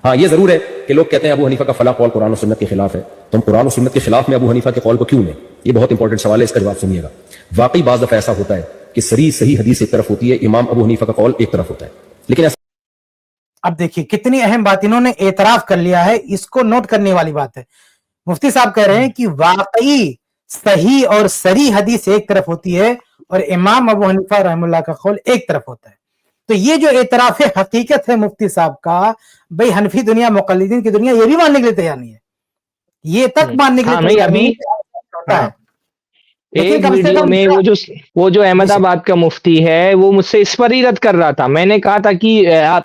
ہاں یہ ضرور ہے کہ لوگ کہتے ہیں ابو حنیفہ کا فلاں قول قرآن و سنت کے خلاف ہے، تو ہم قرآن و سنت کے خلاف میں ابو حنیفہ کے قول کو کیوں لیں؟ یہ بہت انپورٹنٹ سوال ہے، اس کا جواب سنیے گا۔ واقعی بعض دفعہ ایسا ہوتا ہے کہ صحیح حدیث ایک طرف ہوتی ہے، امام ابو حنیفہ کا قول ایک طرف ہوتا ہے، لیکن ایسا اب دیکھیے کتنی اہم بات انہوں نے اعتراف کر لیا ہے، اس کو نوٹ کرنے والی بات ہے۔ مفتی صاحب کہہ رہے ہیں کہ واقعی صحیح اور صریح حدیث ایک طرف ہوتی ہے اور امام ابو حنیفہ رحم اللہ کا قول ایک طرف ہوتا ہے۔ تو یہ جو اعتراف حقیقت ہے مفتی صاحب کا، بھئی حنفی دنیا، مقلدین کی دنیا یہ بھی ماننے کے لیے تیار نہیں ہے، یہ تک ماننے کے لیے تیار نہیں ہے۔ ایک ویڈیو میں وہ جو احمد آباد کا مفتی ہے وہ مجھ سے اس پر ہی رد کر رہا تھا۔ میں نے کہا تھا کہ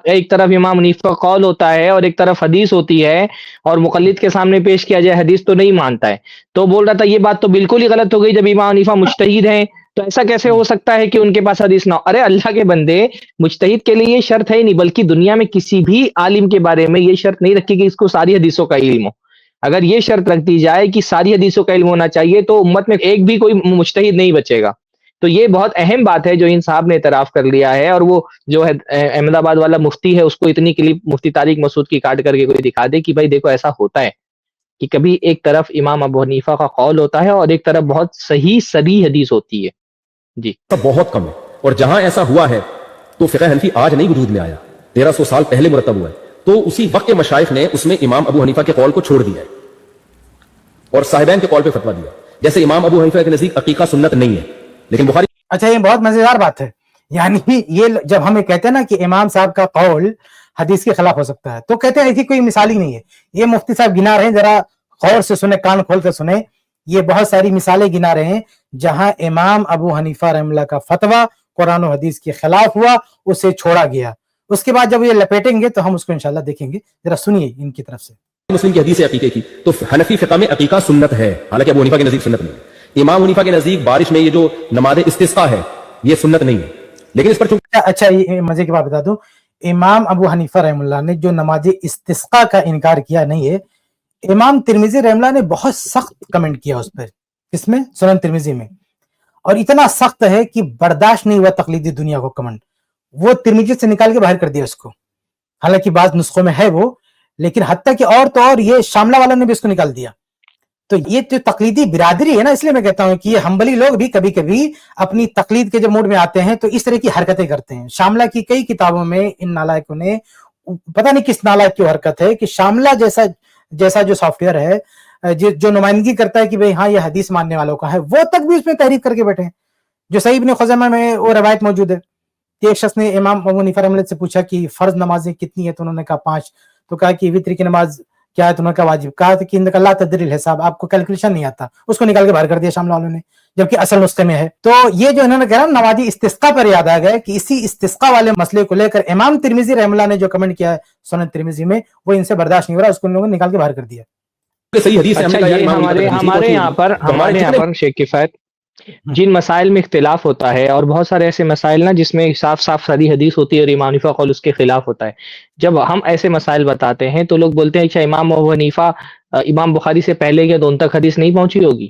ایک طرف امام حنیفہ کا قول ہوتا ہے اور ایک طرف حدیث ہوتی ہے، اور مقلد کے سامنے پیش کیا جائے حدیث تو نہیں مانتا ہے، تو بول رہا تھا یہ بات تو بالکل ہی غلط ہو گئی، جب امام حنیفہ مجتہد ہیں تو ایسا کیسے ہو سکتا ہے کہ ان کے پاس حدیث نہ ہو؟ ارے اللہ کے بندے، مجتہد کے لیے یہ شرط ہے ہی نہیں، بلکہ دنیا میں کسی بھی عالم کے بارے میں یہ شرط نہیں رکھی کہ اس کو ساری حدیثوں کا علم ہو۔ اگر یہ شرط رکھ دی جائے کہ ساری حدیثوں کا علم ہونا چاہیے تو امت میں ایک بھی کوئی مجتہد نہیں بچے گا۔ تو یہ بہت اہم بات ہے جو ان صاحب نے اعتراف کر لیا ہے، اور وہ جو ہے احمد آباد والا مفتی ہے اس کو اتنی کلپ مفتی طارق مسعود کی کاٹ کر کے کوئی دکھا دے کہ بھائی دیکھو ایسا ہوتا ہے کہ کبھی ایک طرف امام ابو حنیفہ کا قول ہوتا ہے اور ایک طرف بہت صحیح صریح حدیث ہوتی ہے۔ جی بہت کم ہے، اور جہاں ایسا ہوا ہے تو فقہ حنفی آج نہیں وجود میں آیا، 1300 سال پہلے مرتب ہوا ہے، تو اسی وقت کے مشائخ نے اس میں امام ابو حنیفہ کے قول کو چھوڑ دیا ہے اور صاحبین کے قول پہ فتویٰ دیا۔ جیسے امام ابو حنیفہ کے نزدیک عقیقہ سنت نہیں ہے، لیکن بخاری۔ اچھا یہ بہت مزیدار بات ہے، یعنی یہ جب ہمیں کہتے ہیں نا کہ امام صاحب کا قول حدیث کے خلاف ہو سکتا ہے، تو کہتے ہیں ایسی کوئی مثال ہی نہیں ہے۔ یہ مفتی صاحب گنا رہے ہیں، ذرا غور سے سنیں، کان کھول کے سنیں، یہ بہت ساری مثالیں گنا رہے ہیں جہاں امام ابو حنیفہ رحم اللہ کا فتویٰ قرآن و حدیث کے خلاف ہوا، اسے چھوڑا گیا۔ اس کے بعد جب یہ لپیٹیں گے تو ہم اس کو انشاءاللہ دیکھیں گے، ذرا سنیے ان کی طرف سے۔ مسلم کی حدیث ہے عقیقے کی، تو حنفی فقہ میں عقیقہ سنت ہے، حالانکہ ابو حنیفہ کے نزدیک سنت نہیں ہے۔ امام حنیفہ کے نزدیک بارش میں یہ جو نماز استسقاء ہے یہ سنت نہیں ہے، لیکن اس پر اچھا یہ مزے کی بات بتا دوں، امام ابو حنیفہ رحم اللہ نے جو نماز استسقاء کا انکار کیا نہیں ہے، امام ترمذی رحم اللہ نے بہت سخت کمنٹ کیا اس پر، اس میں سنن ترمذی میں، اور اتنا سخت ہے کہ برداشت نہیں ہوا تقلیدی دنیا کو کمنٹ، وہ ترمذی سے نکال کے باہر کر دیا اس کو، حالانکہ بعض نسخوں میں ہے وہ، لیکن حتیٰ کہ اور تو اور یہ شاملہ والوں نے بھی اس کو نکال دیا۔ تو یہ جو تقلیدی برادری ہے نا، اس لیے میں کہتا ہوں کہ یہ حنبلی لوگ بھی کبھی کبھی اپنی تقلید کے جو موڈ میں آتے ہیں تو اس طرح کی حرکتیں کرتے ہیں۔ شاملہ کی کئی کتابوں میں ان نالائکوں نے، پتہ نہیں کس نالائک کی حرکت ہے کہ شاملہ جیسا جو سافٹ ویئر ہے جو نمائندگی کرتا ہے کہ بھئی ہاں یہ حدیث ماننے والوں کا ہے، وہ تک بھی اس میں تحریف کر کے بیٹھے ہیں۔ جو صحیح ابن خزیمہ میں وہ روایت موجود ہے کہ ایک شخص نے امام ابو حنیفہ رحمۃ اللہ سے پوچھا کہ فرض نمازیں کتنی ہیں، تو انہوں نے کہا 5، تو کہا کہ وتر کی نماز کیا ہے، تو انہوں نے کہا واجب، کہا کہ ان کا لا تدری الحساب، آپ کو کیلکولیشن نہیں آتا، اس کو نکال کے باہر کر دیا شاملہ والوں نے، جبکہ اصل نسخے میں ہے۔ تو یہ جو انہوں نے کہا نماز استسقاء پر یاد آ گیا کہ اسی استسقاء والے مسئلے کو لے کر امام ترمذی رحم اللہ نے جو کمنٹ کیا ہے سنن ترمذی میں، وہ ان سے برداشت نہیں ہو رہا، اس کو ان لوگوں نے نکال کے باہر کر دیا۔ صحیح حدیث ہے۔ اچھا یہ ہمارے یہاں پر شیخ کفایت جن مسائل میں اختلاف ہوتا ہے، اور بہت سارے ایسے مسائل نا جس میں صاف صاف صریح حدیث ہوتی ہے اور امام حنیفہ قول اس کے خلاف ہوتا ہے، جب ہم ایسے مسائل بتاتے ہیں تو لوگ بولتے ہیں اچھا امام ابو حنیفہ امام بخاری سے پہلے کیا تو ان تک حدیث نہیں پہنچی ہوگی؟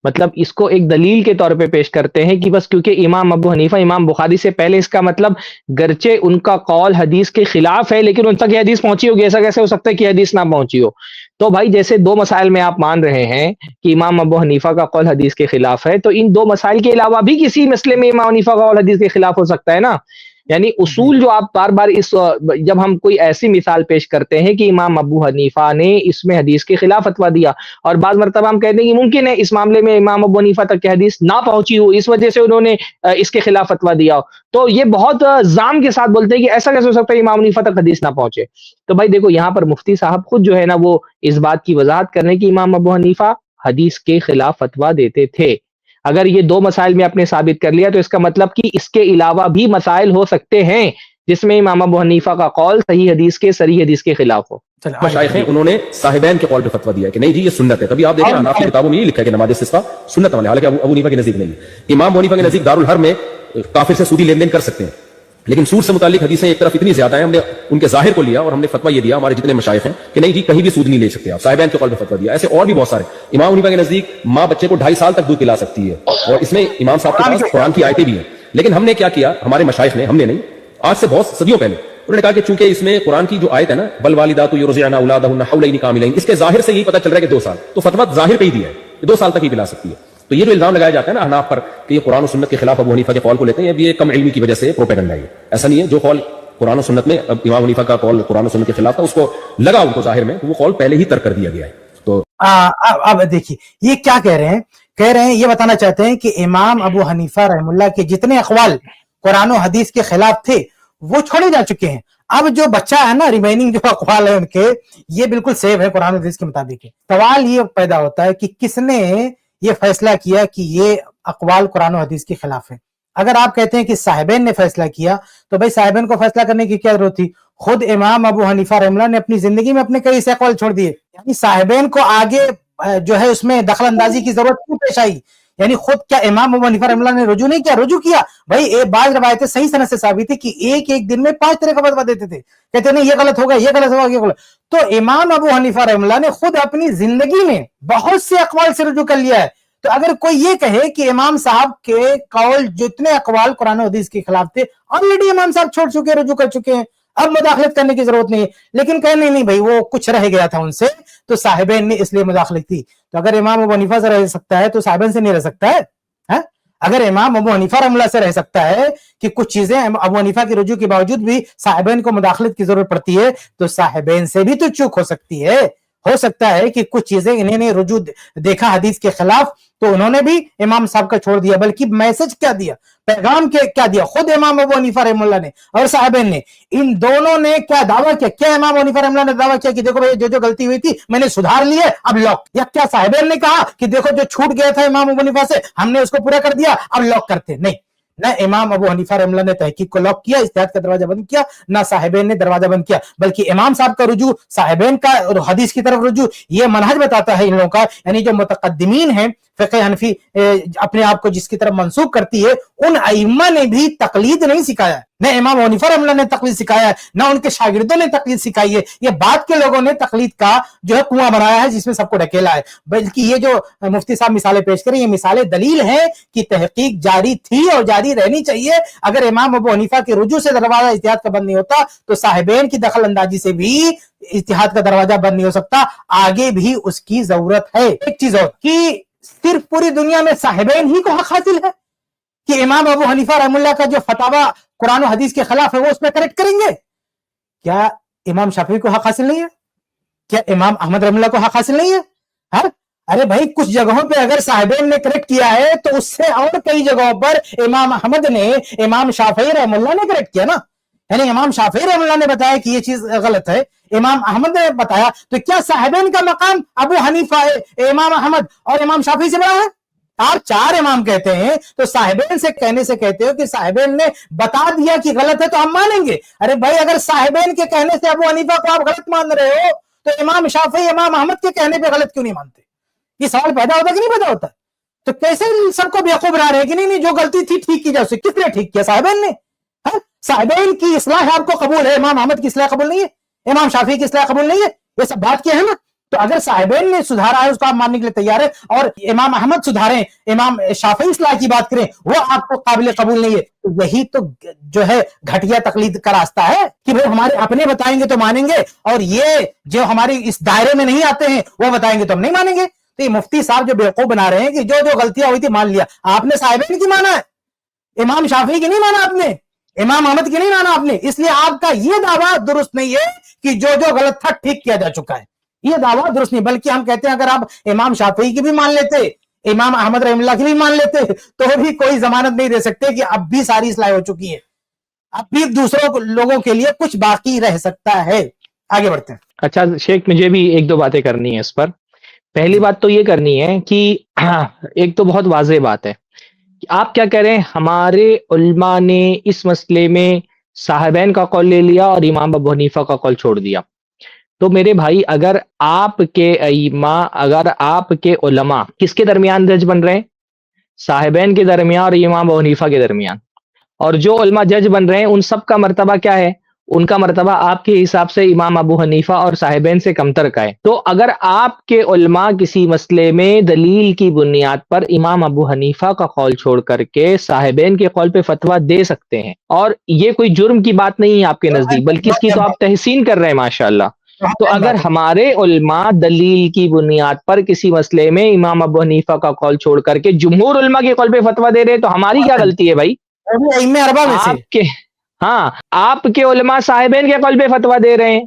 مطلب اس کو ایک دلیل کے طور پہ پیش کرتے ہیں کہ بس کیونکہ امام ابو حنیفہ امام بخاری سے پہلے، اس کا مطلب گرچہ ان کا قول حدیث کے خلاف ہے لیکن ان تک یہ حدیث پہنچی ہوگی، ایسا کیسے ہو سکتا ہے کہ حدیث نہ پہنچی ہو؟ تو بھائی جیسے 2 مسائل میں آپ مان رہے ہیں کہ امام ابو حنیفہ کا قول حدیث کے خلاف ہے، تو ان 2 مسائل کے علاوہ بھی کسی مسئلے میں امام حنیفہ کا قول حدیث کے خلاف ہو سکتا ہے نا۔ یعنی اصول جو آپ بار بار جب ہم کوئی ایسی مثال پیش کرتے ہیں کہ امام ابو حنیفہ نے اس میں حدیث کے خلاف فتویٰ دیا، اور بعض مرتبہ ہم کہتے ہیں کہ ممکن ہے اس معاملے میں امام ابو حنیفہ تک کی حدیث نہ پہنچی ہو، اس وجہ سے انہوں نے اس کے خلاف فتویٰ دیا ہو، تو یہ بہت زام کے ساتھ بولتے ہیں کہ ایسا کیسے ہو سکتا ہے امام حنیفہ تک حدیث نہ پہنچے۔ تو بھائی دیکھو یہاں پر مفتی صاحب خود جو ہے نا وہ اس بات کی وضاحت کرنے کہ امام ابو حنیفہ حدیث کے خلاف فتویٰ دیتے تھے۔ اگر یہ 2 مسائل میں آپ نے ثابت کر لیا تو اس کا مطلب کہ اس کے علاوہ بھی مسائل ہو سکتے ہیں جس میں امام ابو حنیفہ کا قول صحیح حدیث کے صریح حدیث کے خلاف ہو۔ مشائخ ہیں انہوں نے صاحبین کے قول پہ فتویٰ دیا کہ نہیں جی یہ سنت ہے۔ کبھی آپ دیکھیں حنفی کتابوں میں یہ لکھا ہے کہ نماز استسقاء سنت ہے، حالانکہ ابو حنیفہ کے نزدیک نہیں ہے۔ امام ابو حنیفہ کے نزدیک دارالحرب میں کافر سے سودی لین دین کر سکتے ہیں، لیکن سود سے متعلق حدیثیں ایک طرف اتنی زیادہ ہیں، ہم نے ان کے ظاہر کو لیا اور ہم نے فتویٰ یہ دیا ہمارے جتنے مشائخ ہیں کہ نہیں جی کہیں بھی سود نہیں لے سکتے آپ، صاحبین کے قول پہ فتویٰ دیا۔ ایسے اور بھی بہت سارے۔ امام حنیفہ کے نزدیک ماں بچے کو 2.5 سال تک دودھ پلا سکتی ہے، اور اس میں امام صاحب کے پاس قرآن کی آیتیں بھی ہیں، لیکن ہم نے کیا کیا، ہمارے مشائخ نے، ہم نے نہیں، آج سے بہت صدیوں پہلے انہوں نے کہا کہ چونکہ اس میں قرآن کی جو آیت ہے نا بل والدات یرضعن اولادہن حولین کاملین، اس کے ظاہر سے یہی پتہ چل رہا ہے کہ 2 سال، تو فتویٰ ظاہر پہ ہی دیا ہے کہ 2 سال تک ہی پلا سکتی ہے. تو یہ جو الزام لگایا جاتا ہے نا احناف پر کہ یہ قرآن و سنت کے خلاف ابو حنیفہ کے قول کو لیتے ہیں، یہ کم علمی کی وجہ سے پروپیگنڈا ہے. ایسا نہیں ہے، جو قول قرآن و سنت میں امام حنیفہ کا قول قرآن و سنت کے خلاف تھا اس کو لگا ان کو ظاہر میں، وہ قول پہلے ہی ترک کر دیا گیا ہے. تو اب دیکھیے یہ کیا کہہ رہے ہیں یہ بتانا چاہتے ہیں کہ امام ابو حنیفہ رحم اللہ کے جتنے اقوال قرآن و حدیث کے خلاف تھے وہ چھوڑے جا چکے ہیں. اب جو بچہ ہے نا ریمیننگ جو اقوال ہے ان کے، یہ بالکل سیو ہے قرآن و حدیث کے مطابق. سوال یہ پیدا ہوتا ہے کہ کس نے یہ فیصلہ کیا کہ یہ اقوال قرآن و حدیث کے خلاف ہے؟ اگر آپ کہتے ہیں کہ صاحبین نے فیصلہ کیا تو بھائی صاحبین کو فیصلہ کرنے کی کیا ضرورت تھی؟ خود امام ابو حنیفہ رحمہ اللہ نے اپنی زندگی میں اپنے کئی سے اقوال چھوڑ دیے. یعنی صاحبین کو آگے جو ہے اس میں دخل اندازی کی ضرورت کیوں پیش آئی؟ یعنی خود کیا امام ابو حنیفہ رحمہ اللہ نے رجوع نہیں کیا؟ رجوع کیا. بھائی بعض روایتیں صحیح سند سے ثابت ہے کہ ایک دن میں 5 طرح کا فتویٰ دیتے تھے، کہتے نہیں یہ غلط ہوگا، یہ غلط ہوگا، یہ غلط. تو امام ابو حنیفہ رحمہ اللہ نے خود اپنی زندگی میں بہت سے اقوال سے رجوع کر لیا ہے. تو اگر کوئی یہ کہے کہ امام صاحب کے قول جتنے اقوال قرآن و حدیث کے خلاف تھے آلریڈی امام صاحب چھوڑ چکے، رجوع کر چکے ہیں، اب مداخلت کرنے کی ضرورت نہیں ہے. لیکن کہنے نہیں بھائی وہ کچھ رہ گیا تھا ان سے تو صاحبین نے اس لیے مداخلت کی. تو اگر امام ابو حنیفہ سے رہ سکتا ہے تو صاحبین سے نہیں رہ سکتا ہے؟ اگر امام ابو حنیفہ رحمہ اللہ سے رہ سکتا ہے کہ کچھ چیزیں ابو حنیفہ کی رجوع کے باوجود بھی صاحبین کو مداخلت کی ضرورت پڑتی ہے، تو صاحبین سے بھی تو چوک ہو سکتی ہے. ہو سکتا ہے کہ کچھ چیزیں انہیں نے رجوع دیکھا حدیث کے خلاف تو انہوں نے بھی امام صاحب کا چھوڑ دیا، بلکہ میسج کیا دیا، پیغام کیا دیا؟ خود امام ابو حنیفہ رحمہ اللہ نے اور صاحبین نے، ان دونوں نے کیا دعویٰ کیا؟ کیا امام ابو حنیفہ رحمہ اللہ نے دعویٰ کیا کہ دیکھو بھائی جو غلطی ہوئی تھی میں نے سدھار لی ہے اب لاک؟ یا کیا صاحبین نے کہا کہ دیکھو جو چھوٹ گیا تھا امام ابو حنیفہ سے ہم نے اس کو پورا کر دیا اب لاک کرتے؟ نہیں، نہ امام ابو حنیفہ رحمہ اللہ نے تحقیق کو لاک کیا، اجتہاد کا دروازہ بند کیا، نہ صاحبین نے دروازہ بند کیا، بلکہ امام صاحب کا رجوع، صاحبین کا حدیث کی طرف رجوع، یہ منہج بتاتا ہے ان لوگوں کا. یعنی جو متقدمین ہیں فقہ حنفی اپنے آپ کو جس کی طرف منسوب کرتی ہے، ان ائمہ نے بھی تقلید نہیں سکھایا. نہ امام حنیفہ رحمہ اللہ نے تقلید سکھایا ہے، نہ ان کے شاگردوں نے تقلید سکھائی ہے. یہ بعد کے لوگوں نے تقلید کا جو ہے کنواں بنایا ہے جس میں سب کو ڈھکیلا ہے. بلکہ یہ جو مفتی صاحب مثالیں پیش کریں یہ مثالیں دلیل ہیں کہ تحقیق جاری تھی اور جاری رہنی چاہیے. اگر امام ابو حنیفہ کے رجوع سے دروازہ اجتہاد کا بند نہیں ہوتا تو صاحبین کی دخل اندازی سے بھی اجتہاد کا دروازہ بند نہیں ہو سکتا. آگے بھی اس کی ضرورت ہے. ایک چیز اور کہ صرف پوری دنیا میں صاحبین ہی کو حق حاصل ہے کہ امام ابو حنیفہ رحمہ اللہ کا جو فتاوی قرآن و حدیث کے خلاف ہے وہ اس پہ کریکٹ کریں گے؟ کیا امام شافعی کو حق حاصل نہیں ہے؟ کیا امام احمد رحمہ اللہ کو حق حاصل نہیں ہے؟ ارے بھائی کچھ جگہوں پہ اگر صاحبین نے کریکٹ کیا ہے تو اس سے اور کئی جگہوں پر امام احمد نے، امام شافعی رحمہ اللہ نے کریکٹ کیا نا. یعنی امام شافعی رحمہ اللہ نے بتایا کہ یہ چیز غلط ہے، امام احمد نے بتایا، تو کیا صاحبین کا مقام ابو حنیفہ، امام احمد اور امام شافعی سے بڑا ہے؟ آپ 4 امام کہتے ہیں تو صاحبین سے کہنے سے کہتے ہو کہ صاحبین نے بتا دیا کہ غلط ہے تو ہم مانیں گے. ارے بھائی اگر صاحبین کے کہنے سے ابو حنیفہ کو آپ غلط مان رہے ہو تو امام شافعی، امام احمد کے کہنے پہ غلط کیوں نہیں مانتے؟ یہ سوال پیدا ہوتا کہ نہیں پیدا ہوتا؟ تو کیسے سب کو بیوقوف بنا رہے ہیں کہ نہیں جو غلطی تھی ٹھیک کی جا سکتی؟ کس نے ٹھیک کیا؟ صاحبین نے. صاحبین کی اصلاح آپ کو قبول ہے، امام احمد کی اصلاح قبول نہیں ہے، امام شافعی کی اصلاح قبول نہیں ہے. یہ سب بات کیا ہے نا. تو اگر صاحبین نے سدھارا ہے اس کو آپ ماننے کے لیے تیار ہے، اور امام احمد سدھاریں، امام شافعی اصلاح کی بات کریں، وہ آپ کو قابل قبول نہیں ہے. تو یہی تو جو ہے گھٹیا تقلید کا راستہ ہے کہ وہ ہمارے اپنے بتائیں گے تو مانیں گے، اور یہ جو ہماری اس دائرے میں نہیں آتے ہیں وہ بتائیں گے تو ہم نہیں مانیں گے. تو یہ مفتی صاحب جو بیوقوف بنا رہے ہیں کہ جو غلطیاں ہوئی تھی مان لیا. آپ نے صاحبین کی مانا ہے، امام شافعی کی نہیں مانا آپ نے، امام احمد کی نہیں مانا آپ نے. اس لیے آپ کا یہ دعویٰ درست نہیں ہے کہ جو غلط تھا ٹھیک کیا جا چکا ہے. یہ دعویٰ درست نہیں، بلکہ ہم کہتے ہیں اگر آپ امام شافعی کی بھی مان لیتے، امام احمد رحمہ اللہ کی بھی مان لیتے تو بھی کوئی ضمانت نہیں دے سکتے کہ اب بھی ساری اصلاح ہو چکی ہے، اب بھی دوسروں لوگوں کے لیے کچھ باقی رہ سکتا ہے. آگے بڑھتے ہیں. اچھا شیخ، مجھے بھی 1-2 باتیں کرنی ہے اس پر. پہلی بات تو یہ کرنی ہے کہ ایک تو بہت واضح بات ہے کہ آپ کیا کہہ رہے ہیں، ہمارے علماء نے اس مسئلے میں صاحبین کا قول لے لیا اور امام ابو حنیفہ کا قول چھوڑ دیا. تو میرے بھائی اگر آپ کے ائمہ، اگر آپ کے علماء کس کے درمیان جج بن رہے ہیں؟ صاحبین کے درمیان اور امام ابو حنیفہ کے درمیان. اور جو علماء جج بن رہے ہیں ان سب کا مرتبہ کیا ہے؟ ان کا مرتبہ آپ کے حساب سے امام ابو حنیفہ اور صاحبین سے کمتر کا ہے. تو اگر آپ کے علماء کسی مسئلے میں دلیل کی بنیاد پر امام ابو حنیفہ کا قول چھوڑ کر کے صاحبین کے قول پہ فتویٰ دے سکتے ہیں، اور یہ کوئی جرم کی بات نہیں ہے آپ کے نزدیک، بلکہ اس کی تو آپ تحسین کر رہے ہیں ماشاءاللہ. تو اگر ہمارے علماء دلیل کی بنیاد پر کسی مسئلے میں امام ابو حنیفہ کا قول چھوڑ کر کے جمہور علماء کے قول پہ فتویٰ دے رہے ہیں تو ہماری کیا غلطی ہے بھائی؟ ائمہ اربعہ میں سے آپ کے ہاں آپ کے علماء صاحبین کے قول پہ فتویٰ دے رہے ہیں،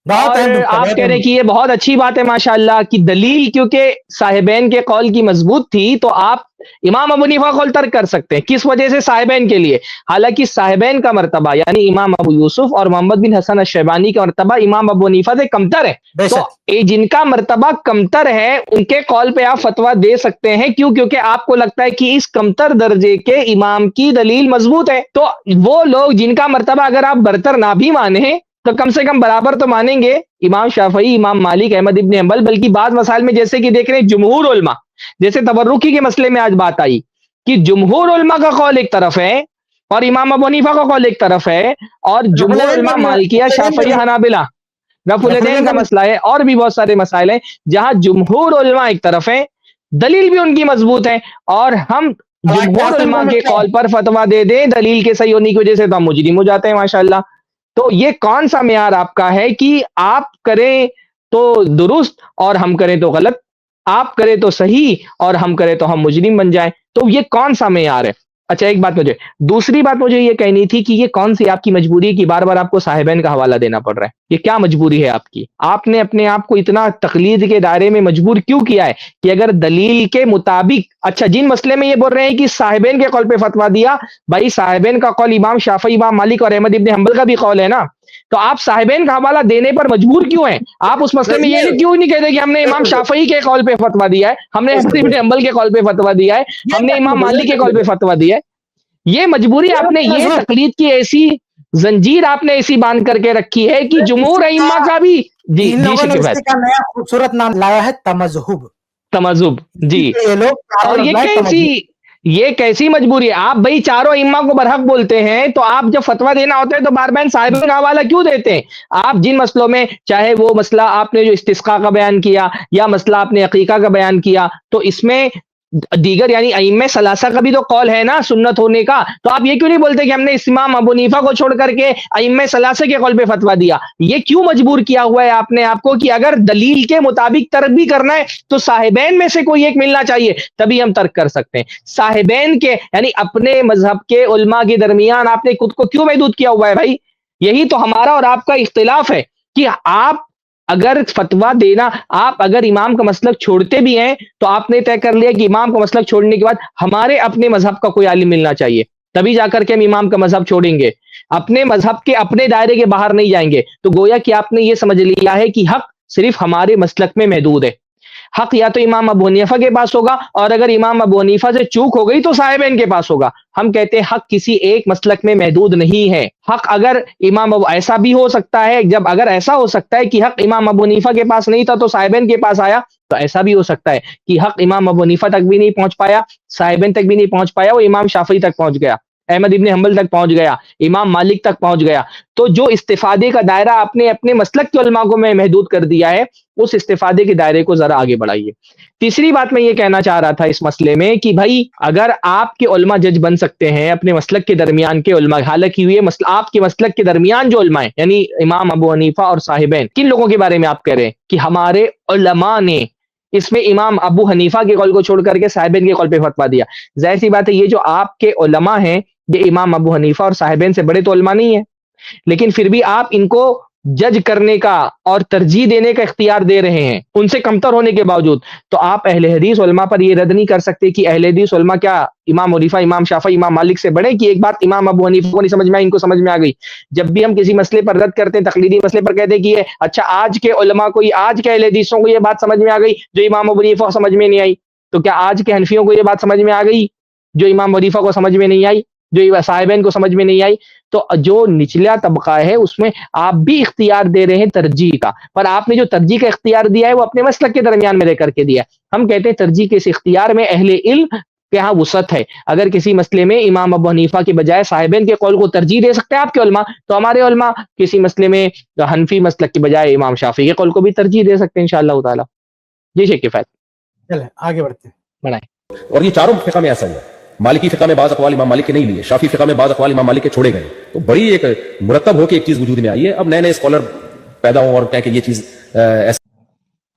بہت اور اہم نکتہ، آپ بہت کہہ اہم رہے ہیں کہ یہ بہت اچھی بات ہے ماشاءاللہ کہ دلیل کیونکہ صاحبین کے قول کی مضبوط تھی تو آپ امام ابو حنیفہ قول ترک کر سکتے ہیں. کس وجہ سے؟ صاحبین کے لیے. حالانکہ صاحبین کا مرتبہ یعنی امام ابو یوسف اور محمد بن حسن الشیبانی کا مرتبہ امام ابو حنیفہ سے کمتر ہے. بے تو شک جن کا مرتبہ کمتر ہے ان کے قول پہ آپ فتویٰ دے سکتے ہیں. کیوں؟ کیونکہ آپ کو لگتا ہے کہ اس کمتر درجے کے امام کی دلیل مضبوط ہے. تو وہ لوگ جن کا مرتبہ اگر آپ برتر نہ بھی مانیں تو کم سے کم برابر تو مانیں گے امام شافعی، امام مالک، احمد ابن حنبل. بلکہ بعض مسائل میں جیسے کہ دیکھ رہے ہیں جمہور علماء، جیسے تبرکی کے مسئلے میں آج بات آئی کہ جمہور علماء کا قول ایک طرف ہے اور امام ابو حنیفہ کا قول ایک طرف ہے، اور جمہور علماء مالکیہ، شافعی، حنابلہ، رفع الیدین کا مسئلہ ہے، اور بھی بہت سارے مسائل ہیں جہاں جمہور علماء ایک طرف ہیں، دلیل بھی ان کی مضبوط ہے، اور ہم جمہور علماء کے قول پر فتویٰ دے دیں دلیل کے صحیح ہونے کی وجہ سے تو ہم مجرم ہو جاتے ہیں ماشاءاللہ. تو یہ کون سا معیار آپ کا ہے کہ آپ کریں تو درست اور ہم کریں تو غلط، آپ کریں تو صحیح اور ہم کریں تو ہم مجرم بن جائیں؟ تو یہ کون سا معیار ہے؟ اچھا ایک بات دوسری بات مجھے یہ کہنی تھی کہ یہ کون سی آپ کی مجبوری ہے کہ بار بار آپ کو صاحبین کا حوالہ دینا پڑ رہا ہے؟ یہ کیا مجبوری ہے آپ کی؟ آپ نے اپنے آپ کو اتنا تقلید کے دائرے میں مجبور کیوں کیا ہے کہ اگر دلیل کے مطابق، اچھا جن مسئلے میں یہ بول رہے ہیں کہ صاحبین کے قول پہ فتویٰ دیا، بھائی صاحبین کا قول امام شافعی، امام مالک اور احمد ابن حنبل کا بھی قول ہے نا، تو آپ صاحبین کا حوالہ دینے پر مجبور کیوں ہیں؟ آپ اس مسئلے میں یہ کیوں نہیں کہتے کہ ہم نے امام شافعی کے قول پہ فتویٰ دیا ہے، ہم نے احمد ابن حنبل کے قول پہ فتویٰ دیا ہے، ہم نے امام مالک کے قول پہ فتویٰ دیا ہے؟ یہ مجبوری آپ نے، یہ تقلید کی ایسی زنجیر آپ نے ایسی باندھ کر کے رکھی ہے کہ جمہور ائمہ کا بھی جی ان جی لوگوں نے شکیب اسی کا نیا خوبصورت نام لایا ہے تمذہب. تمذہب. جی یہ لوگ اور یہ کیسی مجبوری ہے؟ آپ بھائی چاروں ائمہ کو برحق بولتے ہیں تو آپ جب فتویٰ دینا ہوتا ہے تو بار بار صاحب کا حوالہ کیوں دیتے ہیں؟ آپ جن مسئلوں میں، چاہے وہ مسئلہ آپ نے جو استسقاء کا بیان کیا یا مسئلہ آپ نے عقیقہ کا بیان کیا، تو اس میں دیگر یعنی ائمہ ثلاثہ کا بھی تو قول ہے نا سنت ہونے کا، تو آپ یہ کیوں نہیں بولتے کہ ہم نے امام ابو حنیفہ کو چھوڑ کر کے ائمہ ثلاثہ کے قول پہ فتویٰ دیا؟ یہ کیوں مجبور کیا ہوا ہے آپ نے آپ کو کہ اگر دلیل کے مطابق ترک بھی کرنا ہے تو صاحبین میں سے کوئی ایک ملنا چاہیے تبھی ہم ترک کر سکتے ہیں؟ صاحبین کے یعنی اپنے مذہب کے علماء کے درمیان آپ نے خود کو کیوں محدود کیا ہوا ہے بھائی؟ یہی تو ہمارا اور آپ کا اختلاف ہے کہ آپ اگر فتویٰ دینا، آپ اگر امام کا مسلک چھوڑتے بھی ہیں تو آپ نے طے کر لیا کہ امام کا مسلک چھوڑنے کے بعد ہمارے اپنے مذہب کا کوئی عالم ملنا چاہیے تبھی جا کر کے ہم امام کا مذہب چھوڑیں گے، اپنے مذہب کے اپنے دائرے کے باہر نہیں جائیں گے. تو گویا کہ آپ نے یہ سمجھ لیا ہے کہ حق صرف ہمارے مسلک میں محدود ہے، حق یا تو امام ابو حنیفہ کے پاس ہوگا، اور اگر امام ابو حنیفہ سے چوک ہو گئی تو صاحبین کے پاس ہوگا. ہم کہتے ہیں حق کسی ایک مسلک میں محدود نہیں ہے. حق اگر امام ابو، ایسا بھی ہو سکتا ہے، جب اگر ایسا ہو سکتا ہے کہ حق امام ابو حنیفہ کے پاس نہیں تھا تو صاحبین کے پاس آیا، تو ایسا بھی ہو سکتا ہے کہ حق امام ابو حنیفہ تک بھی نہیں پہنچ پایا، صاحبین تک بھی نہیں پہنچ پایا، وہ امام شافعی تک پہنچ گیا، احمد ابن حنبل تک پہنچ گیا، امام مالک تک پہنچ گیا. تو جو استفادے کا دائرہ آپ نے اپنے مسلک کے علماء کو میں محدود کر دیا ہے، اس استفادے کے دائرے کو ذرا آگے بڑھائیے. تیسری بات میں یہ کہنا چاہ رہا تھا اس مسئلے میں کہ بھائی اگر آپ کے علماء جج بن سکتے ہیں اپنے مسلک کے درمیان کے علماء، حالانکہ یہ آپ کے مسلک کے درمیان جو علماء ہیں یعنی امام ابو حنیفہ اور صاحبین، کن لوگوں کے بارے میں آپ کہہ رہے ہیں کہ ہمارے علماء نے اس میں امام ابو حنیفہ کے قول کو چھوڑ کر کے صاحبین کے قول پہ فتویٰ دیا؟ ظاہر سی بات ہے یہ جو آپ کے علماء ہیں یہ امام ابو حنیفہ اور صاحبین سے بڑے تو علماء نہیں ہیں، لیکن پھر بھی آپ ان کو جج کرنے کا اور ترجیح دینے کا اختیار دے رہے ہیں ان سے کمتر ہونے کے باوجود. تو آپ اہل حدیث علماء پر یہ رد نہیں کر سکتے کہ اہل حدیث علماء کیا امام حنیفہ، امام شافعی، امام مالک سے بڑے؟ کہ ایک بات امام ابو حنیفہ کو نہیں سمجھ میں آئی، ان کو سمجھ میں آ گئی. جب بھی ہم کسی مسئلے پر رد کرتے ہیں، تقلیدی مسئلے پر کہتے ہیں کہ یہ اچھا آج کے علماء کو، آج کے اہل حدیثوں کو یہ بات سمجھ میں آ گئی جو امام ابو حنیفہ کو سمجھ میں نہیں آئی، تو کیا آج کے حنفیوں کو یہ بات سمجھ میں آ گئی جو امام حنیفہ کو سمجھ میں نہیں آئی، جو صاحبین کو سمجھ میں نہیں آئی؟ تو جو نچلا طبقہ ہے اس میں آپ بھی اختیار دے رہے ہیں ترجیح کا، پر آپ نے جو ترجیح کا اختیار دیا ہے وہ اپنے مسلک کے درمیان میں رہ کر کے دیا ہے. ہم کہتے ہیں ترجیح کے اس اختیار میں اہل علم کہ ہاں وسعت ہے، اگر کسی مسئلے میں امام ابو حنیفہ کے بجائے صاحبین کے قول کو ترجیح دے سکتے ہیں آپ کے علماء، تو ہمارے علماء کسی مسئلے میں حنفی مسلک کے بجائے امام شافعی کے قول کو بھی ترجیح دے سکتے ہیں انشاءاللہ تعالی. جی شیخ کفایت چلیں آگے بڑھتے ہیں. بڑھائیں. اور یہ چاروں فقہ میں ایسا ہوا. مالکی فقہ میں بعض اقوال امام مالک کے نہیں لیے، شافعی فقہ میں بعض اقوال امام مالک کے چھوڑے گئے. تو بڑی ایک مرتب ہو کے ایک چیز وجود میں آئی ہے. اب نئے نئے اسکالر پیدا ہوں اور کہیں کہ یہ چیز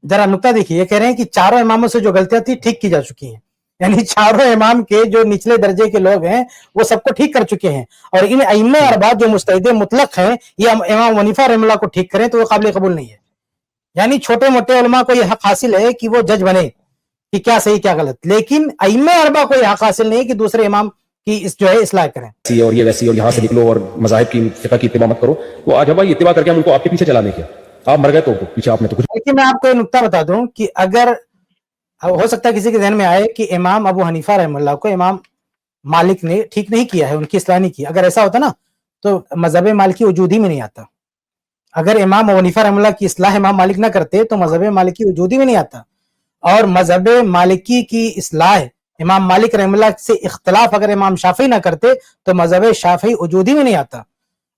ذرا نقطہ دیکھیے، یہ کہہ رہے ہیں کہ چاروں اماموں سے جو غلطیاں تھی ٹھیک کی جا چکی ہیں، یعنی چاروں امام کے جو نچلے درجے کے لوگ ہیں وہ سب کو ٹھیک کر چکے ہیں، اور ان ائمہ اربعہ جو مجتہد مطلق ہیں یہ امام حنیفہ رحمہ اللہ کو ٹھیک کریں تو وہ قابل قبول نہیں ہے. یعنی چھوٹے موٹے علماء کو یہ حق حاصل ہے کہ وہ جج بنے کہ کیا صحیح کیا غلط، لیکن ائمہ اربعہ کو یہ حق حاصل نہیں کہ دوسرے امام کی جو ہے اصلاح کریں. اور یہ ویسی اور یہاں سے نکلو اور مذاہب کی فقہ کی اتباع مت کرو. وہ آج ہماری اتباع کر کے ہم ان کو آپ کے پیچھے چلانے کیا، آپ مر گئے تو پیچھے آپ نے تو کچھ. لیکن میں آپ کو یہ نقطہ بتا دوں کہ اگر ہو سکتا ہے کسی کے ذہن میں آئے کہ امام ابو حنیفہ رحمہ اللہ کو امام مالک نے ٹھیک نہیں کیا ہے، ان کی اصلاح نہیں کی، اگر ایسا ہوتا نا تو مذہب مالکی وجود ہی میں نہیں آتا. اگر امام ابو حنیفہ رحمہ اللہ کی اصلاح امام مالک نہ کرتے تو مذہب مالکی وجود ہی میں نہیں آتا، اور مذہب مالکی کی اصلاح امام مالک رحمہ اللہ سے اختلاف اگر امام شافعی نہ کرتے تو مذہب شافعی وجود ہی میں نہیں آتا،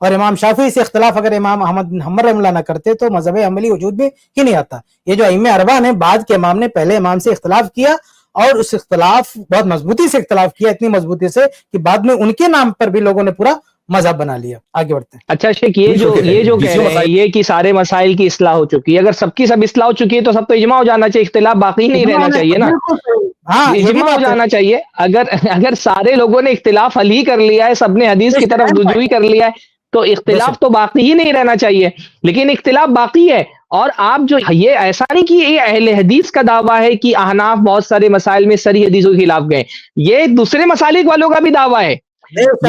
اور امام شافعی سے اختلاف اگر امام احمد بن حنبل رحمہ اللہ نہ کرتے تو مذہب حنبلی وجود میں ہی نہیں آتا. یہ جو ائمہ اربعہ نے بعد کے امام نے پہلے امام سے اختلاف کیا، اور اس اختلاف بہت مضبوطی سے اختلاف کیا، اتنی مضبوطی سے کہ بعد میں ان کے نام پر بھی لوگوں نے پورا مذہب بنا لیا. آگے بڑھتے ہیں. اچھا شیخ، یہ جو کہہ رہے ہیں یہ کہ سارے مسائل کی اصلاح ہو چکی ہے، اگر سب کی سب اصلاح ہو چکی ہے تو سب تو اجماع ہو جانا چاہیے، اختلاف باقی نہیں رہنا چاہیے نا. ہاں اجماع ہو جانا چاہیے. اگر سارے لوگوں نے اختلاف حل ہی کر لیا ہے، سب نے حدیث کی طرف رجوع ہی کر لیا ہے، تو اختلاف تو باقی ہی نہیں رہنا چاہیے. لیکن اختلاف باقی ہے، اور آپ جو یہ ایسا نہیں کہ یہ اہل حدیث کا دعویٰ ہے کہ احناف بہت سارے مسائل میں صریح حدیثوں کے خلاف گئے، یہ دوسرے مسالک والوں کا بھی دعویٰ ہے.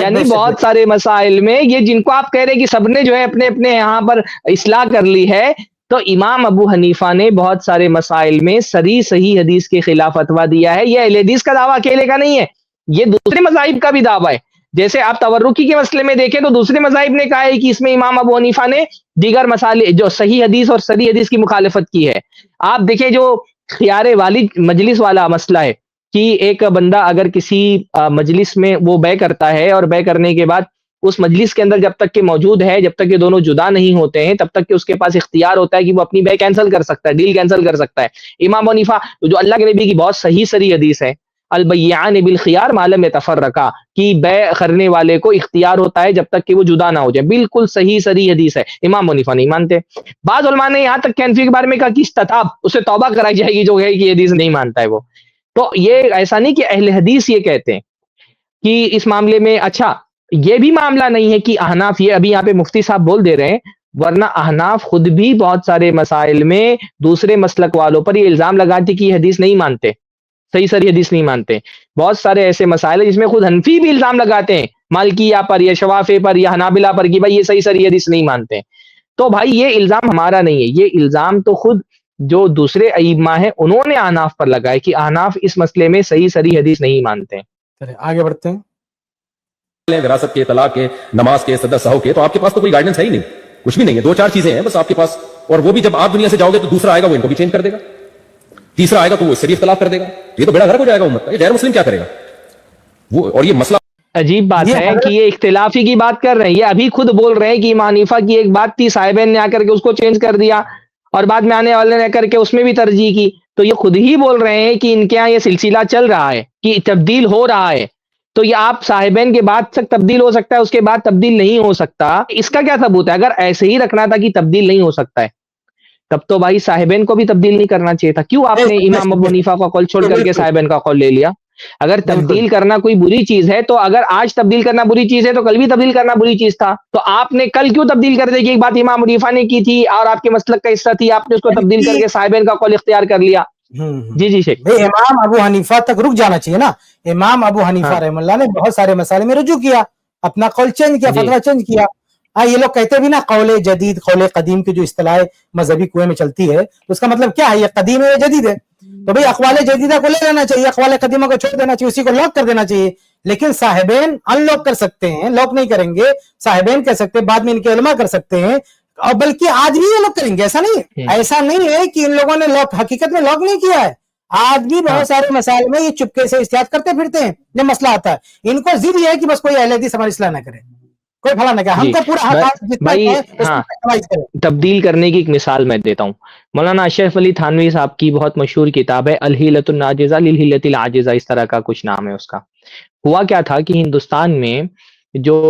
یعنی بہت سارے مسائل میں یہ جن کو آپ کہہ رہے کہ سب نے جو ہے اپنے اپنے یہاں پر اصلاح کر لی ہے، تو امام ابو حنیفہ نے بہت سارے مسائل میں صحیح حدیث کے خلاف فتویٰ دیا ہے. یہ اہل حدیث کا دعویٰ اکیلے کا نہیں ہے، یہ دوسرے مذاہب کا بھی دعویٰ ہے. جیسے آپ تورکی کے مسئلے میں دیکھیں تو دوسرے مذاہب نے کہا ہے کہ اس میں امام ابو حنیفہ نے دیگر مسائل جو صحیح حدیث اور صریح حدیث کی مخالفت کی ہے. آپ دیکھیں جو خیار والد مجلس والا مسئلہ ہے کہ ایک بندہ اگر کسی مجلس میں وہ بے کرتا ہے، اور بے کرنے کے بعد اس مجلس کے اندر جب تک کہ موجود ہے، جب تک کہ دونوں جدا نہیں ہوتے ہیں، تب تک کہ اس کے پاس اختیار ہوتا ہے کہ وہ اپنی بے کینسل کر سکتا ہے، ڈیل کینسل کر سکتا ہے. امام حنیفہ جو اللہ کے نبی کی بہت صحیح حدیث ہے، البیعان بالخیار ما لم یتفرقا، کہ بے کرنے والے کو اختیار ہوتا ہے جب تک کہ وہ جدا نہ ہو جائے. بالکل صحیح حدیث ہے. امام حنیفہ نہیں مانتے. بعض علماء نے یہاں تک کہ حنفی کے بارے میں کہا کہ استتاب، اسے توبہ کرائی جائے گی جو ہے کہ حدیث نہیں مانتا ہے وہ. تو یہ ایسا نہیں کہ اہل حدیث یہ کہتے ہیں کہ اس معاملے میں. اچھا یہ بھی معاملہ نہیں ہے کہ احناف، یہ ابھی یہاں پہ مفتی صاحب بول دے رہے ہیں، ورنہ احناف خود بھی بہت سارے مسائل میں دوسرے مسلک والوں پر یہ الزام لگاتے کہ یہ حدیث نہیں مانتے، صحیح حدیث نہیں مانتے. بہت سارے ایسے مسائل ہیں جس میں خود حنفی بھی الزام لگاتے ہیں مالکیہ پر یا شوافی پر یا حنابلہ پر کہ بھائی یہ صحیح حدیث نہیں مانتے. تو بھائی یہ الزام ہمارا نہیں ہے، یہ الزام تو خود جو دوسرے ائمہ ہیں انہوں نے احناف پر لگائے کہ احناف اس مسئلے میں صحیح حدیث نہیں مانتے. آگے بڑھتے ہیں. وراثت کے، طلاق کے، نماز کے، سجدہ سہو کے، تو آپ کے پاس تو کوئی گائیڈنس ہے ہی نہیں، کچھ بھی نہیں ہے. 2-4 چیزیں ہیں بس آپ کے پاس، اور وہ بھی جب آپ دنیا سے جاؤ گے تو دوسرا آئے گا وہ ان کو بھی چینج کر دے گا، تیسرا آئے گا تو وہ اس سے بھی اختلاف کر دے گا. یہ تو بیڑا غرق ہو جائے گا امت کا. یہ غیر مسلم کیا کرے گا وہ؟ اور یہ مسئلہ عجیب بات ہے کہ یہ اختلافی کی بات کر رہے ہیں. یہ ابھی خود بول رہے ہیں کہ امام حنیفہ کی ایک بات تھی، صاحبین نے آ کر کے اس کو چینج کر دیا، اور بعد میں آنے والے نے کر کے اس میں بھی ترجیح کی. تو یہ خود ہی بول رہے ہیں کہ ان کے یہاں یہ سلسلہ چل رہا ہے کہ تبدیل ہو رہا ہے. تو یہ آپ صاحبین کے بعد تک تبدیل ہو سکتا ہے، اس کے بعد تبدیل نہیں ہو سکتا. اس کا کیا ثبوت ہے؟ اگر ایسے ہی رکھنا تھا کہ تبدیل نہیں ہو سکتا ہے تب تو بھائی صاحبین کو بھی تبدیل نہیں کرنا چاہیے تھا. کیوں آپ نے امام ابو حنیفہ کا قول چھوڑ کر کے صاحبین کا قول لے لیا؟ اگر تبدیل کرنا کوئی بری چیز ہے تو اگر آج تبدیل کرنا بری چیز ہے تو کل بھی تبدیل کرنا بری چیز تھا. تو آپ نے کل کیوں تبدیل کر دی کہ ایک بات امام حنیفہ نے کی تھی اور آپ کے مسلک کا حصہ تھی، آپ نے اس کو تبدیل کر کے صاحبین کا قول اختیار کر لیا؟ جی شیخ، امام ابو حنیفہ تک رک جانا چاہیے نا. امام ابو حنیفہ رحمہ اللہ نے بہت سارے مسائل میں رجوع کیا، اپنا قول چینج کیا، فتویٰ چینج کیا. یہ لوگ کہتے بھی نا قول جدید قول قدیم کی جو اصطلاح مذہبی کنویں میں چلتی ہے، اس کا مطلب کیا ہے؟ یہ قدیم ہے یا جدید ہے؟ تو بھئی اقوال جدیدہ کو لے لینا چاہیے، اقوال قدیمہ کو چھوڑ دینا چاہیے، اسی کو لاک کر دینا چاہیے. لیکن صاحبین ان لوگ کر سکتے ہیں، لوگ نہیں کریں گے. صاحبین کہہ سکتے ہیں، بعد میں ان کے علماء کر سکتے ہیں، اور بلکہ آج بھی یہ لوگ کریں گے. ایسا نہیں ہے کہ ان لوگوں نے لاک حقیقت میں لاک نہیں کیا ہے. آج بھی بہت سارے مسائل میں یہ چپکے سے احتیاط کرتے پھرتے ہیں جب مسئلہ آتا ہے. ان کو ضد یہ ہے کہ بس کوئی اہل حدیث ہماری اصلاح نہ کرے, کوئی بھلا نہ کرے. ہم کو پورا بھائی ہاں تبدیل کرنے کی ایک مثال میں دیتا ہوں. مولانا اشرف علی تھانوی صاحب کی بہت مشہور کتاب ہے الحیلۃ الناجزہ للحیلۃ العاجزہ, اس طرح کا کچھ نام ہے اس کا. ہوا کیا تھا کہ ہندوستان میں جو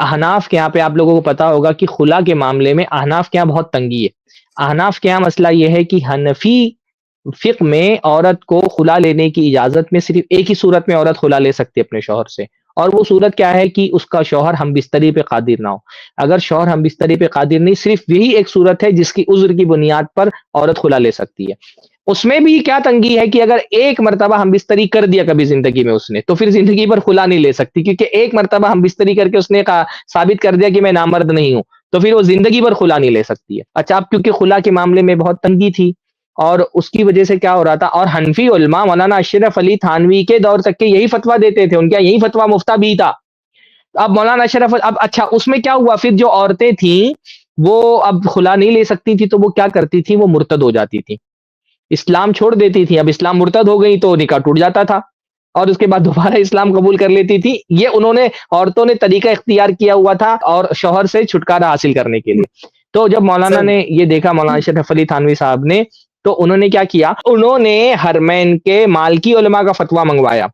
احناف کے یہاں پہ, آپ لوگوں کو پتا ہوگا کہ خلا کے معاملے میں احناف کے یہاں بہت تنگی ہے. احناف کے یہاں مسئلہ یہ ہے کہ حنفی فقہ میں عورت کو خلا لینے کی اجازت میں صرف ایک ہی صورت میں عورت خلا لے سکتی ہے اپنے شوہر سے, اور وہ صورت کیا ہے کہ اس کا شوہر ہم بستری پہ قادر نہ ہو. اگر شوہر ہم بستری پہ قادر نہیں, صرف یہی ایک صورت ہے جس کی عذر کی بنیاد پر عورت خلا لے سکتی ہے. اس میں بھی کیا تنگی ہے کہ اگر ایک مرتبہ ہم بستری کر دیا کبھی زندگی میں اس نے, تو پھر زندگی پر خلا نہیں لے سکتی, کیونکہ ایک مرتبہ ہم بستری کر کے اس نے ثابت کر دیا کہ میں نامرد نہیں ہوں, تو پھر وہ زندگی پر خلا نہیں لے سکتی ہے. اچھا, اب کیونکہ خلا کے معاملے میں بہت تنگی تھی اور اس کی وجہ سے کیا ہو رہا تھا, اور حنفی علماء مولانا اشرف علی تھانوی کے دور تک کے یہی فتویٰ دیتے تھے, ان کا یہی فتویٰ مفتہ بھی تھا. اب مولانا اشرف اب اچھا اس میں کیا ہوا, پھر جو عورتیں تھیں وہ اب خلا نہیں لے سکتی تھی, تو وہ کیا کرتی تھی, وہ مرتد ہو جاتی تھی, اسلام چھوڑ دیتی تھی. اب اسلام مرتد ہو گئی تو نکاح ٹوٹ جاتا تھا, اور اس کے بعد دوبارہ اسلام قبول کر لیتی تھی. یہ انہوں نے عورتوں نے طریقہ اختیار کیا ہوا تھا اور شوہر سے چھٹکارا حاصل کرنے کے لیے. تو جب مولانا نے یہ دیکھا, مولانا اشرف علی تھانوی صاحب نے, تو انہوں نے کیا کیا, انہوں نے حرمین کے مالکی علماء کا فتویٰ منگوایا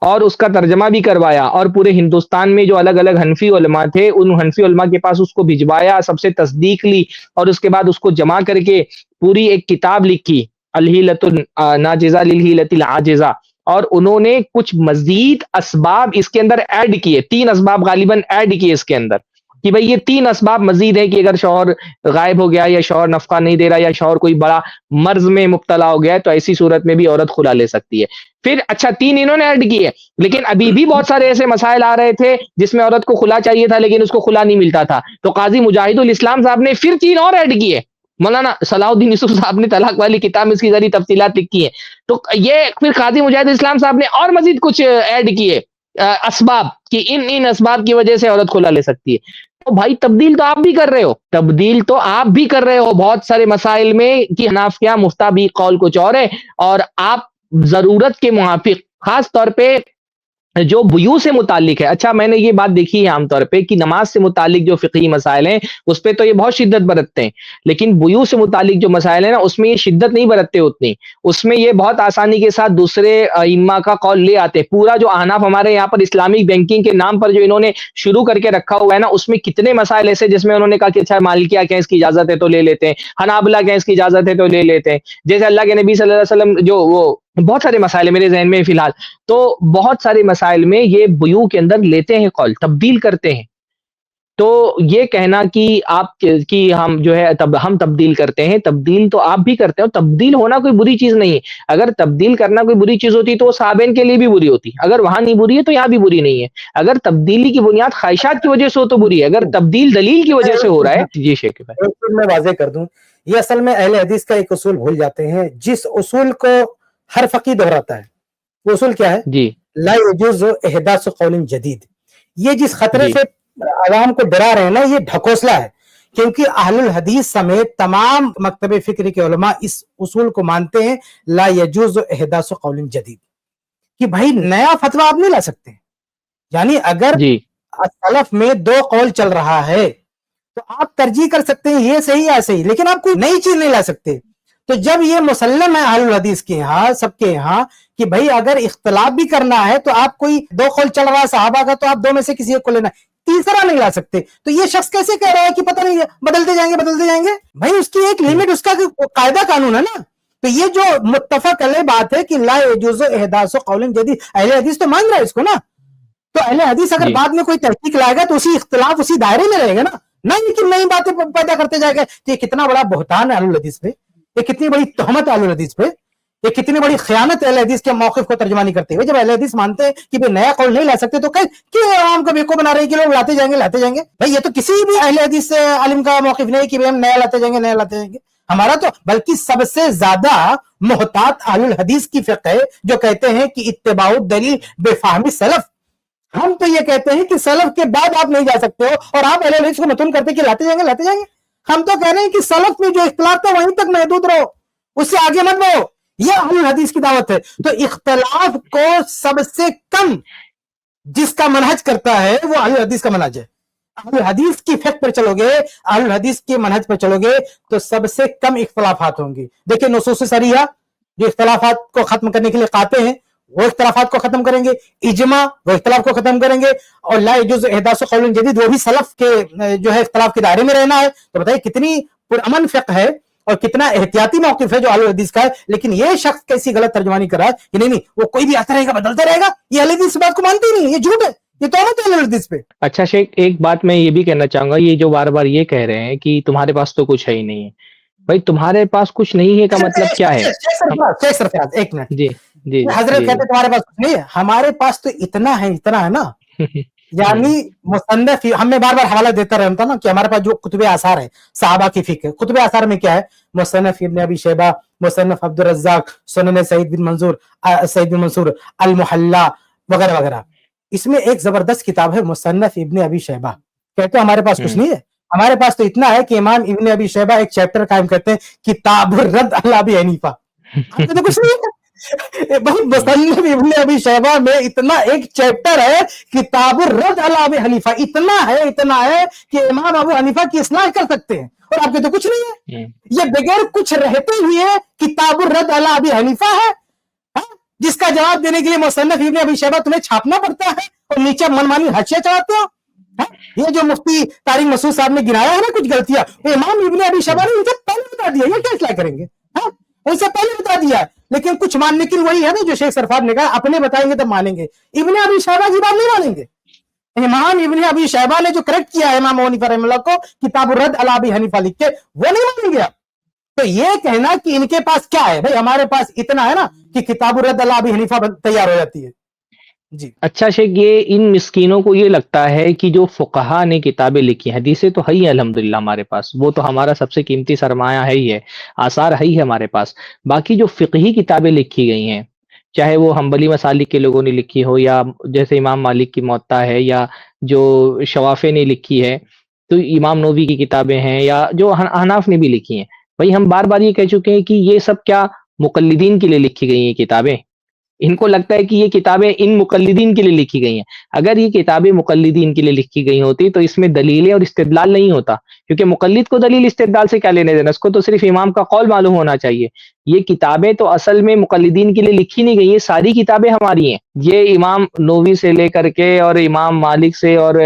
اور اس کا ترجمہ بھی کروایا, اور پورے ہندوستان میں جو الگ الگ حنفی علماء تھے ان حنفی علماء کے پاس اس کو بھجوایا, سب سے تصدیق لی, اور اس کے بعد اس کو جمع کر کے پوری ایک کتاب لکھی الحیلۃ الناجزہ للحیلۃ العاجزہ. اور انہوں نے کچھ مزید اسباب اس کے اندر ایڈ کیے, 3 اسباب غالباً ایڈ کیے اس کے اندر, کہ بھئی یہ 3 اسباب مزید ہے کہ اگر شوہر غائب ہو گیا, یا شوہر نفقہ نہیں دے رہا, یا شوہر کوئی بڑا مرض میں مبتلا ہو گیا ہے, تو ایسی صورت میں بھی عورت خلا لے سکتی ہے. پھر اچھا 3 انہوں نے ایڈ کیے, لیکن ابھی بھی بہت سارے ایسے مسائل آ رہے تھے جس میں عورت کو خلا چاہیے تھا لیکن اس کو خلا نہیں ملتا تھا, تو قاضی مجاہد الاسلام صاحب نے پھر 3 اور ایڈ کیے. مولانا صلاح الدین یوسف صاحب نے طلاق والی کتاب میں اس کی ذریعے تفصیلات لکھی ہیں. تو یہ پھر قاضی مجاہد الاسلام صاحب نے اور مزید کچھ ایڈ کیے اسباب, کہ ان اسباب کی وجہ سے عورت خلا لے سکتی ہے. تو بھائی تبدیل تو آپ بھی کر رہے ہو, تبدیل تو آپ بھی کر رہے ہو بہت سارے مسائل میں, کہ حناف کیا مفتہ بھی قول کچھ اور ہے, اور آپ ضرورت کے موافق خاص طور پہ جو بیوع سے متعلق ہے. اچھا میں نے یہ بات دیکھی ہے عام طور پہ کہ نماز سے متعلق جو فقہی مسائل ہیں اس پہ تو یہ بہت شدت برتتے ہیں, لیکن بیوع سے متعلق جو مسائل ہیں نا اس میں یہ شدت نہیں برتتے اتنی, اس میں یہ بہت آسانی کے ساتھ دوسرے ائمہ کا قول لے آتے ہیں. پورا جو احناف ہمارے یہاں پر اسلامک بینکنگ کے نام پر جو انہوں نے شروع کر کے رکھا ہوا ہے نا, اس میں کتنے مسائل ایسے جس میں انہوں نے کہا کہ اچھا مالکیہ کہیں اس کی اجازت ہے تو لے لیتے ہیں, حنابلہ کہیں اس کی اجازت ہے تو لے لیتے ہیں, جیسے اللہ کے نبی صلی اللہ علیہ وسلم جو وہ بہت سارے مسائل میرے ذہن میں فی الحال, تو بہت سارے مسائل میں یہ بیوع کے اندر لیتے ہیں قول, تبدیل کرتے ہیں. تو یہ کہنا کہ آپ کی ہم جو ہے ہم تبدیل کرتے ہیں, تبدیل تو آپ بھی کرتے ہیں, تبدیل ہونا کوئی بری چیز نہیں ہے. اگر تبدیل کرنا کوئی بری چیز ہوتی تو وہ صحابین کے لیے بھی بری ہوتی, اگر وہاں نہیں بری ہے تو یہاں بھی بری نہیں ہے. اگر تبدیلی کی بنیاد خواہشات کی وجہ سے ہو تو بری ہے, اگر تبدیل دلیل کی وجہ سے ہو رہا ہے. جی شیخ بھائی میں واضح کر دوں, یہ اصل میں اہل حدیث کا ایک اصول بھول جاتے ہیں, جس اصول کو ہر فقی دہراتا ہے. وہ اصول کیا ہے؟ جی لا يجوز احداث قول جدید. یہ جس خطرے سے عوام کو ڈرا رہے ہیں نا, یہ ڈھکوسلا ہے, کیونکہ اہل الحدیث سمیت تمام مکتب فکر کے علماء اس اصول کو مانتے ہیں, لا يجوز احداث قول جدید, کہ بھائی نیا فتویٰ آپ نہیں لا سکتے. یعنی اگر سلف میں 2 قول چل رہا ہے تو آپ ترجیح کر سکتے ہیں یہ صحیح یا صحیح, لیکن آپ کوئی نئی چیز نہیں لا سکتے. تو جب یہ مسلم ہے اہل الحدیث کے یہاں, سب کے یہاں, کہ بھئی اگر اختلاف بھی کرنا ہے تو آپ کوئی 2 قول چل رہا ہے صحابہ کا, تو آپ 2 میں سے کسی ایک کو لینا, تیسرا نہیں لا سکتے. تو یہ شخص کیسے کہہ رہا ہے کہ پتہ نہیں بدلتے جائیں گے؟ بھئی اس کی ایک لیمٹ, اس کا قاعدہ قانون ہے نا. تو یہ جو متفق علیہ بات ہے کہ لا يجوز احداث قول جدید, اہل حدیث تو مان رہا ہے اس کو نا. تو اہل حدیث اگر بعد میں کوئی تحقیق لائے گا تو اسی اختلاف اسی دائرے میں رہے گا نا, نہیں کہ نئی باتیں پیدا کرتے جائے گا. تو یہ کتنا بڑا بہتان ہے اہل الحدیث پہ, یہ کتنی بڑی تہمت اہل الحدیث پہ, یہ کتنی بڑی خیانت اہل حدیث کے موقف کو ترجمانی کرتے ہوئے. جب اہل حدیث مانتے ہیں کہ بھئی نیا قول نہیں لا سکتے تو کیوں عوام کو بیوقوف بنا رہے ہیں کہ لوگ لاتے جائیں گے. بھئی یہ تو کسی بھی اہل حدیث سے عالم کا موقف نہیں کہ ہم نیا لاتے جائیں گے. ہمارا تو بلکہ سب سے زیادہ محتاط اہل الحدیث کی فقہ ہے, جو کہتے ہیں کہ اتباع الدلیل بفہم سلف. ہم تو یہ کہتے ہیں کہ سلف کے بعد آپ نہیں جا سکتے ہو, اور آپ اہل حدیث کو متون کرتے کہ لاتے جائیں گے. ہم تو کہہ رہے ہیں کہ سلف میں جو اختلاف تھا وہیں تک محدود رہو, اس سے آگے مت بڑھو. یہ اہل الحدیث کی دعوت ہے. تو اختلاف کو سب سے کم جس کا منہج کرتا ہے وہ اہل الحدیث کا منہج ہے. اہل الحدیث کی فقہ پر چلو گے, اہل الحدیث کے منہج پر چلو گے تو سب سے کم اختلافات ہوں گے. دیکھیں نصوص صریحہ جو اختلافات کو ختم کرنے کے لیے قاطع ہیں وہ اختلافات کو ختم کریں گے, اجماع وہ اختلاف کو ختم کریں گے, اور لا يجوز احداث قول جدید وہ بھی سلف کے جو ہے اختلاف کے دائرے میں رہنا ہے. تو بتائیے کتنی پرامن فقہ ہے اور کتنا احتیاطی موقف ہے جو اہل حدیث کا ہے. لیکن یہ شخص کیسی غلط ترجمانی کر رہا ہے کہ نہیں وہ کوئی بھی آتا رہے گا بدلتا رہے گا, یہ اہل حدیث بات کو مانتے ہی نہیں, یہ جھوٹ ہے, یہ تہمت ہے اہل حدیث پہ. اچھا شیخ, ایک بات میں یہ بھی کہنا چاہوں گا, یہ جو بار بار یہ کہہ رہے ہیں کہ تمہارے پاس تو کچھ ہے ہی نہیں ہے, بھائی تمہارے پاس کچھ نہیں ہے کا مطلب کیا ہے؟ شیخ سرفراز ایک منٹ, جی جی حضرت کہتے ہیں تمہارے پاس کچھ نہیں ہے, ہمارے پاس تو اتنا ہے نا. یعنی مصنف, ہم میں بار بار حوالہ دیتا رہتا نا کہ ہمارے پاس جو کتب آثار ہے صحابہ کی فقہ, کتب آثار میں کیا ہے, مصنف ابن ابی شیبہ, مصنف عبد الرزاق, سنن سعید بن منصور, المحلہ وغیرہ وغیرہ. اس میں ایک زبردست کتاب ہے مصنف ابن ابی شیبہ. کہتے ہیں ہمارے پاس کچھ نہیں ہے, ہمارے پاس تو اتنا ہے کہ امام ابن ابی شیبہ ایک چیپٹر قائم کرتے ہیں کتاب الرد علی ابی حنیفہ. تو کچھ نہیں ہے مصنف ابن ابی شیبہ میں اتنا ایک چیپٹر ہے کتاب الرد علی ابی حنیفہ, اتنا ہے کہ امام ابو حنیفہ کی اصلاح کر سکتے ہیں, اور آپ کے تو کچھ نہیں ہے. یہ بغیر کچھ رہتے ہوئے کتاب الرد علی ابی حنیفہ ہے, جس کا جواب دینے کے لیے مصنف ابن ابی شیبہ تمہیں چھاپنا پڑتا ہے اور نیچے منمانی حاشیہ چڑھاتے ہو. یہ جو مفتی طارق مسعود صاحب نے گنایا ہے نا کچھ غلطیاں, امام ابن ابی شیبہ نے ان سے پہلے بتا دیا, یہ کیا اصلاح کریں گے, ان سے پہلے بتا دیا. لیکن کچھ ماننے کی وہی ہے نا جو شیخ سرفراز نے کہا اپنے بتائیں گے تب مانیں گے, ابن ابی شیبہ کی بات نہیں مانیں گے. امام ابن ابی شیبہ نے جو کریکٹ کیا ہے امام ابو حنیفہ رحمہ اللہ کو کتاب الرد علی ابی حنیفہ لکھ کے, وہ نہیں مانیں گے آپ. تو یہ کہنا کہ ان کے پاس کیا ہے, بھائی ہمارے پاس اتنا ہے نا کہ کتاب الرد علی ابی حنیفہ تیار ہو جاتی ہے. جی اچھا شیخ, یہ ان مسکینوں کو یہ لگتا ہے کہ جو فقہا نے کتابیں لکھی, حدیثیں تو ہے ہی الحمدللہ ہمارے پاس, وہ تو ہمارا سب سے قیمتی سرمایہ ہے ہی ہے, آثار ہے ہی ہمارے پاس. باقی جو فقہی کتابیں لکھی گئی ہیں, چاہے وہ حنبلی مسالک کے لوگوں نے لکھی ہو, یا جیسے امام مالک کی موطا ہے, یا جو شوافے نے لکھی ہے, تو امام نووی کی کتابیں ہیں, یا جو احناف نے بھی لکھی ہیں. بھائی ہم بار بار یہ کہہ چکے ہیں کہ یہ سب کیا مقلدین کے لیے لکھی گئی ہیں کتابیں. ان کو لگتا ہے کہ یہ کتابیں ان مقلدین کے لیے لکھی گئی ہیں. اگر یہ کتابیں مقلدین کے لیے لکھی گئی ہوتی تو اس میں دلیلیں اور استدلال نہیں ہوتا, کیونکہ مقلد کو دلیل استدلال سے کیا لینے دینا, اس کو تو صرف امام کا قول معلوم ہونا چاحیے. یہ کتابیں تو اصل میں مقلدین کے لیے لکھی نہیں گئی, یہ ساری کتابیں ہماری ہیں. یہ امام نووی سے لے کر کے اور امام مالک سے اور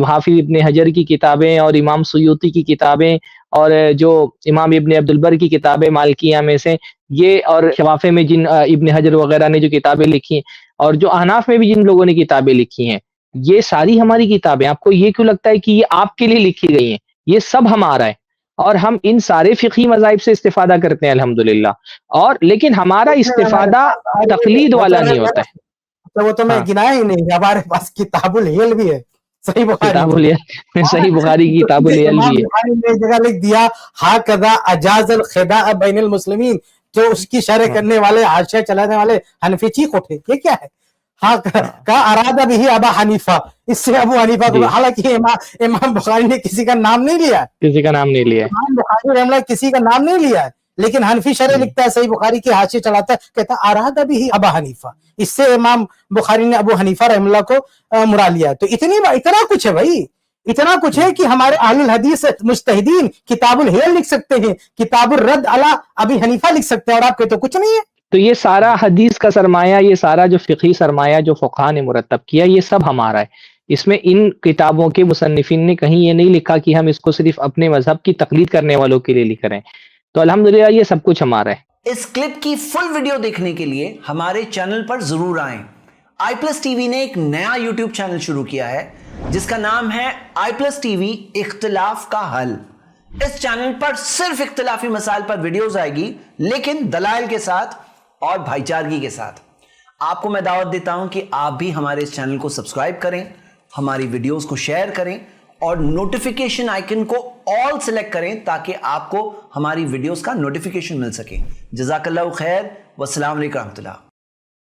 حافظ ابن حجر کی کتابیں اور امام سیوطی کی کتابیں اور جو امام ابن عبد البر کی کتابیں مالکیہ میں سے, یہ اور شوافے میں جن ابن حجر وغیرہ نے جو کتابیں لکھی ہیں, اور جو احناف میں بھی جن لوگوں نے کتابیں لکھی ہیں, یہ ساری ہماری کتابیں. آپ کو یہ کیوں لگتا ہے کہ یہ آپ کے لیے لکھی گئی ہیں؟ یہ سب ہمارا ہے, اور ہم ان سارے فقہی مذاہب سے استفادہ کرتے ہیں الحمدللہ. اور لیکن ہمارا استفادہ تقلید والا نہیں ہوتا ہے. وہ تو میں گنایا ہی نہیں, ہمارے پاس کتاب الحیل بھی ہے, صحیح بخاری کی کتاب الحیل بھی ہے. نے جگہ لکھ دیا ہاکذا اجاز الخداع بین المسلمین, جو اس کی شرح کرنے والے حاشیہ چلانے والے حنفی چیخ اٹھے, یہ کیا ہے, ہاں کا ارادہ بھی ابا حنیفہ, اس سے ابو حنیفہ کو, حالانکہ امام بخاری نے کسی کا نام نہیں لیا, امام بخاری رحمہ اللہ کسی کا نام نہیں لیا ہے, لیکن حنفی شرح لکھتا ہے, صحیح بخاری کے حاشیے چلاتا ہے, کہتا ہے ارادہ بھی ابا حنیفہ, اس سے امام بخاری نے ابو حنیفہ رحمہ اللہ کو مراد لیا. تو اتنا کچھ ہے بھائی, اتنا کچھ ہے کہ ہمارے اہل الحدیث مجتہدین کتاب الحیل لکھ سکتے ہیں, کتاب الرد علی ابی حنیفہ لکھ سکتے ہیں, اور آپ کے تو کچھ نہیں ہے. تو یہ سارا حدیث کا سرمایہ, یہ سارا جو فقہی سرمایہ جو فقہا نے مرتب کیا, یہ سب ہمارا ہے. اس میں ان کتابوں کے مصنفین نے کہیں یہ نہیں لکھا کہ ہم اس کو صرف اپنے مذہب کی تقلید کرنے والوں کے لیے لکھ رہے ہیں. تو الحمدللہ یہ سب کچھ ہمارا ہے. اس کلپ کی فل ویڈیو دیکھنے کے لیے ہمارے چینل پر ضرور آئیں. آئی پلس ٹی وی نے ایک نیا یوٹیوب چینل شروع کیا ہے جس کا نام ہے آئی پلس ٹی وی اختلاف کا حل. اس چینل پر صرف اختلافی مسائل پر ویڈیوز آئے گی, لیکن دلائل کے ساتھ اور بھائی چارگی کے ساتھ. آپ کو میں دعوت دیتا ہوں کہ آپ بھی ہمارے اس چینل کو سبسکرائب کریں, ہماری ویڈیوز کو شیئر کریں, اور نوٹیفیکیشن آئیکن کو آل سلیکٹ کریں تاکہ آپ کو ہماری ویڈیوز کا نوٹیفیکیشن مل سکے. جزاک اللہ خیر, والسلام علیکم ورحمۃ اللہ.